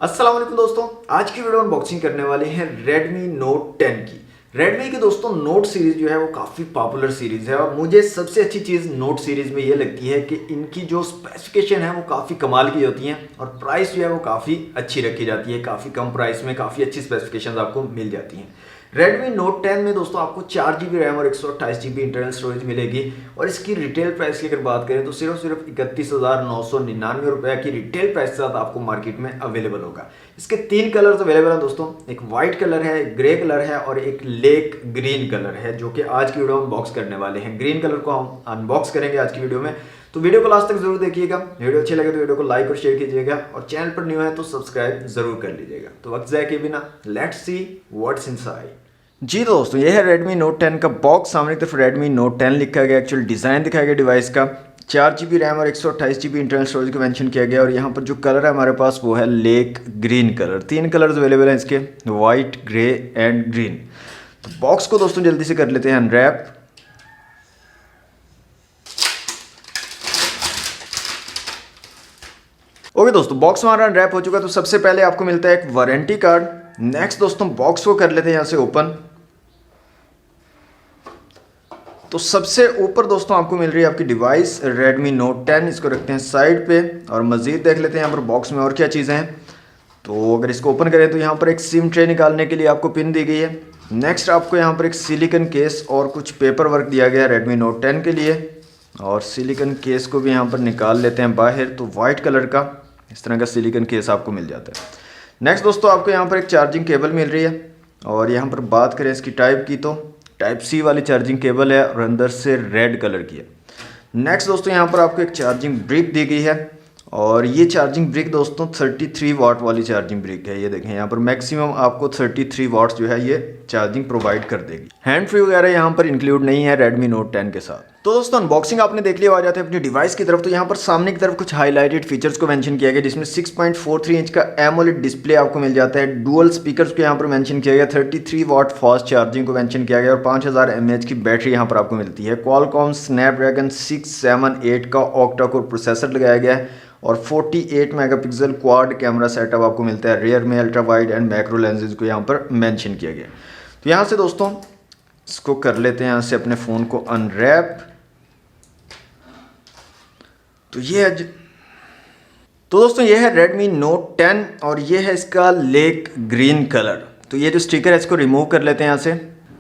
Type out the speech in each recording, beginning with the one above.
अस्सलाम वालेकुम दोस्तों, आज की वीडियो अनबॉक्सिंग करने वाले हैं Redmi Note 10 की। Redmi की दोस्तों नोट सीरीज जो है वो काफ़ी पॉपुलर सीरीज है और मुझे सबसे अच्छी चीज़ नोट सीरीज में ये लगती है कि इनकी जो स्पेसिफिकेशन है वो काफ़ी कमाल की होती हैं और प्राइस जो है वो काफ़ी अच्छी रखी जाती है। काफ़ी कम प्राइस में काफ़ी अच्छी स्पेसिफिकेशन आपको मिल जाती हैं। Redmi Note 10 में दोस्तों आपको 4GB रैम और 128GB इंटरनल स्टोरेज मिलेगी और इसकी रिटेल प्राइस की अगर बात करें तो सिर्फ 31,999 रुपये की रिटेल प्राइस के साथ आपको मार्केट में अवेलेबल होगा। इसके 3 कलर्स अवेलेबल हैं दोस्तों, एक वाइट कलर है, एक ग्रे कलर है और एक लेक ग्रीन कलर है, जो कि आज की वीडियो में अनबॉक्स करने वाले हैं। ग्रीन कलर को हम अनबॉक्स करेंगे आज की वीडियो में, तो वीडियो को लास्ट तक जरूर देखिएगा। वीडियो अच्छी लगे तो वीडियो को लाइक और शेयर कीजिएगा और चैनल पर न्यू है तो सब्सक्राइब जरूर कर लीजिएगा। तो वक्त जाए के बिना लेट्स सी व्हाट्स इनसाइड। जी दोस्तों, ये है Redmi Note 10 का बॉक्स। सामने की तरफ Redmi Note 10 लिखा गया, एक्चुअल डिज़ाइन दिखाया गया डिवाइस का। 4GB रैम और 128GB इंटरनल स्टोरेज को मेंशन किया गया और यहाँ पर जो कलर है हमारे पास वो है lake green colour. 3 colours available हैं इसके, वाइट, ग्रे एंड ग्रीन। तो बॉक्स को दोस्तों जल्दी से कर लेते हैं अनरैप। ओके दोस्तों, बॉक्स हमारा अनरैप हो चुका। तो सबसे पहले आपको मिलता है एक वारंटी कार्ड। नेक्स्ट दोस्तों बॉक्स को कर लेते हैं यहाँ से ओपन। तो सबसे ऊपर दोस्तों आपको मिल रही है आपकी डिवाइस Redmi Note 10। इसको रखते हैं साइड पे और मज़ीद देख लेते हैं यहाँ पर बॉक्स में और क्या चीज़ें हैं। तो अगर इसको ओपन करें तो यहाँ पर एक सिम ट्रे निकालने के लिए आपको पिन दी गई है। नेक्स्ट आपको यहाँ पर एक सिलिकन केस और कुछ पेपर वर्क दिया गया है Redmi Note 10 के लिए, और सिलिकन केस को भी यहाँ पर निकाल लेते हैं बाहर। तो वाइट कलर का इस तरह का सिलिकन केस आपको मिल जाता है। नेक्स्ट दोस्तों आपको यहाँ पर एक चार्जिंग केबल मिल रही है और यहाँ पर बात करें इसकी टाइप की तो टाइप सी वाली चार्जिंग केबल है और अंदर से रेड कलर की है। नेक्स्ट दोस्तों यहाँ पर आपको एक चार्जिंग ब्रिक दी गई है और ये चार्जिंग ब्रिक दोस्तों 33 वाट वाली चार्जिंग ब्रिक है। ये देखें यहाँ पर मैक्सिमम आपको 33 वाट्स जो है ये चार्जिंग प्रोवाइड कर देगी। हैंड फ्री वगैरह यहाँ पर इंक्लूड नहीं है Redmi Note 10 के साथ। तो दोस्तों अनबॉक्सिंग आपने देख लिया, आ जाते हैं अपनी डिवाइस की तरफ। तो यहाँ पर सामने की तरफ कुछ हाईलाइटेड फीचर्स को मेंशन किया गया, जिसमें 6.43 इंच का एमोलेड डिस्प्ले आपको मिल जाता है। डुअल स्पीकर्स को यहाँ पर मेंशन किया गया, 33 वाट फास्ट चार्जिंग को मेंशन किया गया और 5000 mAh की बैटरी यहाँ पर आपको मिलती है। क्वालकॉम स्नैपड्रैगन 678 का ऑक्टा कोर प्रोसेसर लगाया गया है और 48 मेगापिक्सल क्वाड कैमरा सेटअप आपको मिलता है। रियर में ultra wide and macro lenses को यहाँ पर मेंशन किया गया। तो यहाँ से दोस्तों इसको कर लेते हैं यहाँ से अपने फ़ोन को अनरैप। तो ये है दोस्तों ये है Redmi Note 10 और ये है इसका लेक ग्रीन कलर। तो ये जो स्टिकर है इसको रिमूव कर लेते हैं यहाँ से।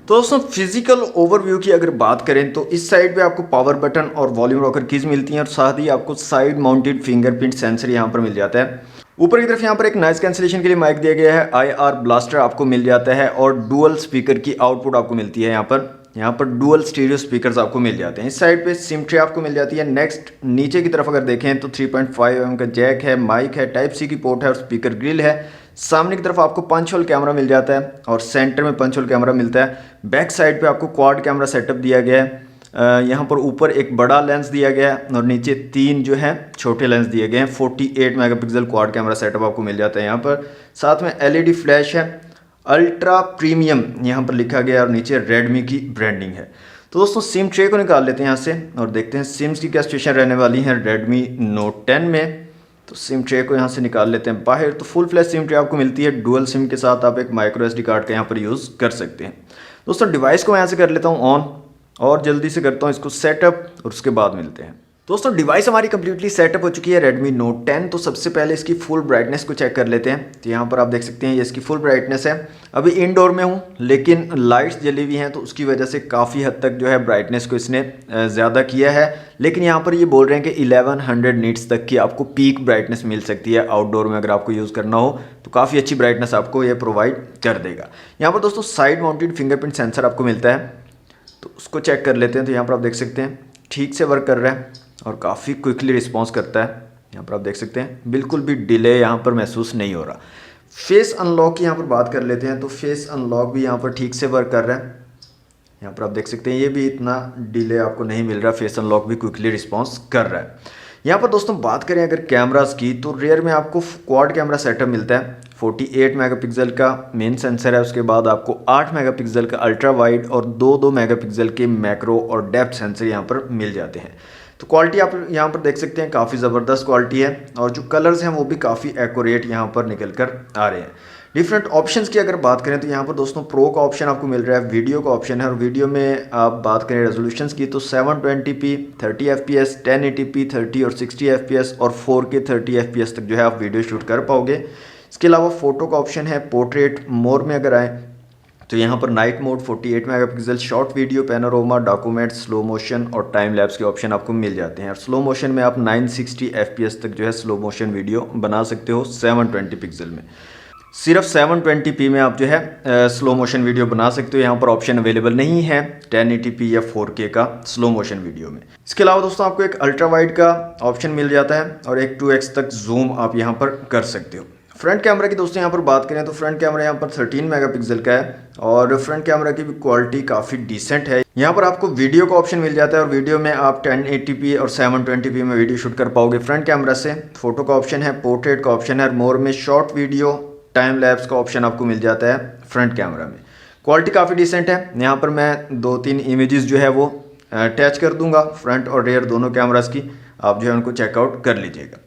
तो दोस्तों फिजिकल ओवरव्यू की अगर बात करें तो इस साइड पे आपको पावर बटन और वॉल्यूम रॉकर कीज मिलती हैं और साथ ही आपको साइड माउंटेड फिंगरप्रिंट सेंसर यहाँ पर मिल जाता है। ऊपर की तरफ यहाँ पर एक नॉइज कैंसिलेशन के लिए माइक दिया गया है, IR ब्लास्टर आपको मिल जाता है और डुअल स्पीकर की आउटपुट आपको मिलती है। यहाँ पर डुअल स्टीरियो स्पीकर्स आपको मिल जाते हैं। इस साइड पे सिम ट्रे आपको मिल जाती है। नेक्स्ट नीचे की तरफ अगर देखें तो 3.5 mm का जैक है, माइक है, टाइप सी की पोर्ट है और स्पीकर ग्रिल है। सामने की तरफ आपको पंच होल कैमरा मिल जाता है और सेंटर में पंच होल कैमरा मिलता है। बैक साइड पे आपको क्वाड कैमरा सेटअप दिया गया है। यहाँ पर ऊपर एक बड़ा लेंस दिया गया है और नीचे 3 जो है छोटे लेंस दिए गए हैं। 48 मेगापिक्सल क्वाड कैमरा सेटअप आपको मिल जाता है। यहाँ पर साथ में LED फ्लैश है, अल्ट्रा प्रीमियम यहाँ पर लिखा गया और नीचे Redmi की ब्रांडिंग है। तो दोस्तों सिम ट्रे को निकाल लेते हैं यहाँ से और देखते हैं सिम्स की क्या सिचुएशन रहने वाली है Redmi Note 10 में। तो सिम ट्रे को यहाँ से निकाल लेते हैं बाहर। तो फुल फ्लैश सिम ट्रे आपको मिलती है, डुअल सिम के साथ आप एक माइक्रो SD कार्ड का यहाँ पर यूज़ कर सकते हैं। दोस्तों डिवाइस को मैं यहाँ से कर लेता हूँ ऑन और जल्दी से करता हूँ इसको सेटअप और उसके बाद मिलते हैं। दोस्तों डिवाइस हमारी कंप्लीटली सेटअप हो चुकी है Redmi Note 10। तो सबसे पहले इसकी फुल ब्राइटनेस को चेक कर लेते हैं। तो यहाँ पर आप देख सकते हैं ये इसकी फुल ब्राइटनेस है। अभी इनडोर में हूँ लेकिन लाइट्स जली हुई हैं तो उसकी वजह से काफ़ी हद तक जो है ब्राइटनेस को इसने ज़्यादा किया है। लेकिन यहाँ पर ये बोल रहे हैं कि 1100 निट्स तक की आपको पीक ब्राइटनेस मिल सकती है। आउटडोर में अगर आपको यूज़ करना हो तो काफ़ी अच्छी ब्राइटनेस आपको ये प्रोवाइड कर देगा। यहाँ पर दोस्तों साइड माउंटेड फिंगरप्रिंट सेंसर आपको मिलता है, तो उसको चेक कर लेते हैं। तो यहाँ पर आप देख सकते हैं ठीक से वर्क कर रहा है और काफ़ी क्विकली रिस्पॉन्स करता है। यहाँ पर आप देख सकते हैं बिल्कुल भी डिले यहाँ पर महसूस नहीं हो रहा। फेस अनलॉक की यहाँ पर बात कर लेते हैं। तो फेस अनलॉक भी यहाँ पर ठीक से वर्क कर रहा है। यहाँ पर आप देख सकते हैं ये भी इतना डिले आपको नहीं मिल रहा, फेस अनलॉक भी क्विकली रिस्पॉन्स कर रहा है। यहाँ पर दोस्तों बात करें अगर कैमरास की तो रियर में आपको क्वाड कैमरा सेटअप मिलता है। 48 मेगापिक्सल का मेन सेंसर है, उसके बाद आपको 8 मेगापिक्सल का अल्ट्रा वाइड और 2 मेगापिक्सल के मैक्रो और डेप्थ सेंसर यहाँ पर मिल जाते हैं। तो क्वालिटी आप यहाँ पर देख सकते हैं काफ़ी ज़बरदस्त क्वालिटी है और जो कलर्स हैं वो भी काफ़ी एक्यूरेट यहाँ पर निकल कर आ रहे हैं। डिफरेंट ऑप्शंस की अगर बात करें तो यहाँ पर दोस्तों प्रो का ऑप्शन आपको मिल रहा है, वीडियो का ऑप्शन है और वीडियो में आप बात करें रेजोल्यूशंस की तो 720p 30 fps 1080p 30 और 60 fps और 4K 30 fps तक जो है आप वीडियो शूट कर पाओगे। इसके अलावा फ़ोटो का ऑप्शन है, पोर्ट्रेट मोर में अगर आए तो यहाँ पर night mode 48 megapixel, short video, panorama, document, slow motion और टाइम लैप्स के ऑप्शन आपको मिल जाते हैं। और स्लो मोशन में आप 960 fps तक जो है स्लो मोशन वीडियो बना सकते हो 720 पिक्सल में। सिर्फ 720p में आप जो है स्लो मोशन वीडियो बना सकते हो। यहाँ पर ऑप्शन अवेलेबल नहीं है 1080p या 4K का स्लो मोशन वीडियो में। इसके अलावा दोस्तों आपको एक अल्ट्रा वाइड का ऑप्शन मिल जाता है और एक 2x तक जूम आप यहाँ पर कर सकते हो। फ्रंट कैमरा की दोस्तों यहाँ पर बात करें तो फ्रंट कैमरा यहाँ पर 13 मेगापिक्सल का है और फ्रंट कैमरा की भी क्वालिटी काफ़ी डिसेंट है। यहाँ पर आपको वीडियो का ऑप्शन मिल जाता है और वीडियो में आप 1080p और 720p में वीडियो शूट कर पाओगे फ्रंट कैमरा से। फोटो का ऑप्शन है, पोर्ट्रेट का ऑप्शन है, मोर में शॉर्ट वीडियो, टाइम लैप्स का ऑप्शन आपको मिल जाता है फ्रंट कैमरा में। क्वालिटी काफ़ी डिसेंट है। यहाँ पर मैं 2-3 इमेजेस जो है वो अटैच कर दूंगा फ्रंट और रेयर दोनों कैमरास की, आप जो है उनको चेकआउट कर लीजिएगा।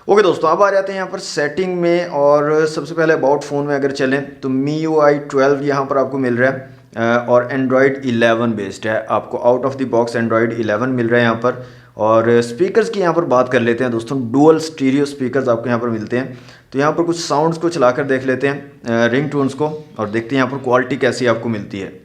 ओके दोस्तों, अब आ जाते हैं यहाँ पर सेटिंग में और सबसे पहले अबाउट फ़ोन में अगर चलें तो MIUI 12 यहाँ पर आपको मिल रहा है और Android 11 बेस्ड है। आपको out of the box Android 11 मिल रहा है यहाँ पर। और स्पीकर्स की यहाँ पर बात कर लेते हैं दोस्तों, डुअल स्टीरियो स्पीकर्स आपको यहाँ पर मिलते हैं। तो यहाँ पर कुछ साउंड्स को चलाकर देख लेते हैं, रिंग टोन्स को, और देखते हैं यहाँ पर क्वालिटी कैसी आपको मिलती है।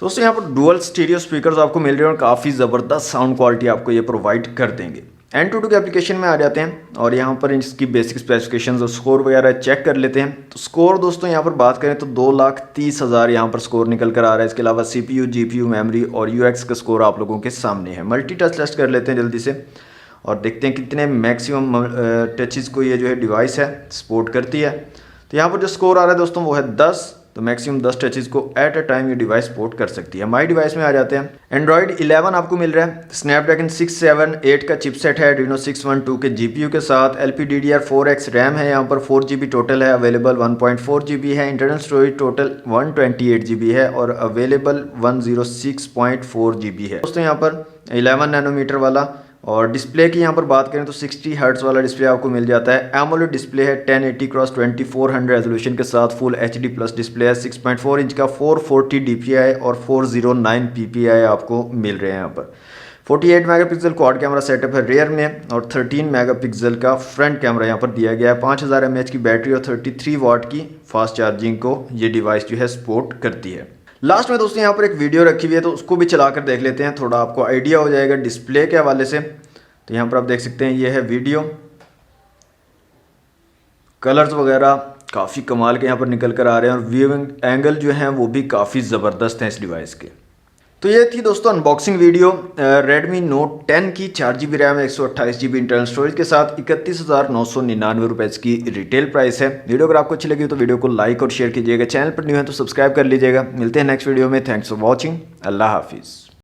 दोस्तों यहाँ पर डुअल स्टीरियो स्पीकर्स आपको मिल रहे हैं और काफ़ी ज़बरदस्त साउंड क्वालिटी आपको ये प्रोवाइड कर देंगे। Antutu के एप्लीकेशन में आ जाते हैं और यहाँ पर इसकी बेसिक स्पेसिफिकेशंस और स्कोर वगैरह चेक कर लेते हैं। तो स्कोर दोस्तों यहाँ पर बात करें तो 2,30,000 यहाँ पर स्कोर निकल कर आ रहा है। इसके अलावा CPU, GPU, मेमोरी और UX का स्कोर आप लोगों के सामने है। मल्टी टच टेस्ट कर लेते हैं जल्दी से और देखते हैं कितने मैक्सिमम टचेज़ को ये जो है डिवाइस है सपोर्ट करती है। तो यहाँ पर जो स्कोर आ रहा है दोस्तों वो है 10। तो मैक्सिमम 10 टचेस को एट अ टाइम ये डिवाइस सपोर्ट कर सकती है। माई डिवाइस में आ जाते हैं। Android 11 आपको मिल रहा है, स्नैपड्रैगन 678 का चिपसेट है, Adreno 612 के GPU के साथ, LPDDR4X रैम है, यहाँ पर 4GB टोटल है, अवेलेबल 1.4GB है, इंटरनल स्टोरेज टोटल 128GB है और अवेलेबल 106.4GB है दोस्तों यहाँ पर 11 नैनोमीटर वाला। और डिस्प्ले की यहाँ पर बात करें तो 60 हर्ट्ज वाला डिस्प्ले आपको मिल जाता है। एमोलेड डिस्प्ले है 1080x2400 रेजोल्यूशन के साथ, फुल HD प्लस डिस्प्ले है, 6.4 इंच का, 440 DPI और 409 PPI आपको मिल रहे हैं यहाँ पर। 48 मेगापिक्सल क्वाड कैमरा सेटअप है रेयर में और 13 मेगापिक्सल का फ्रंट कैमरा यहाँ पर दिया गया है। 5000 mAh की बैटरी और 33 वाट की फास्ट चार्जिंग को ये डिवाइस जो है सपोर्ट करती है। लास्ट में दोस्तों यहाँ पर एक वीडियो रखी हुई है तो उसको भी चला कर देख लेते हैं, थोड़ा आपको आइडिया हो जाएगा डिस्प्ले के हवाले से। तो यहाँ पर आप देख सकते हैं ये है वीडियो, कलर्स वगैरह काफ़ी कमाल के यहाँ पर निकल कर आ रहे हैं और व्यूइंग एंगल जो हैं वो भी काफ़ी ज़बरदस्त हैं इस डिवाइस के। तो ये थी दोस्तों अनबॉक्सिंग वीडियो Redmi Note 10 की 4GB RAM 128GB internal storage के साथ 31,999 रुपये इसकी रिटेल प्राइस है। वीडियो अगर आपको अच्छी लगी तो वीडियो को लाइक और शेयर कीजिएगा, चैनल पर न्यू है तो सब्सक्राइब कर लीजिएगा। मिलते हैं नेक्स्ट वीडियो में। Thanks for watching. अल्लाह हाफिज़।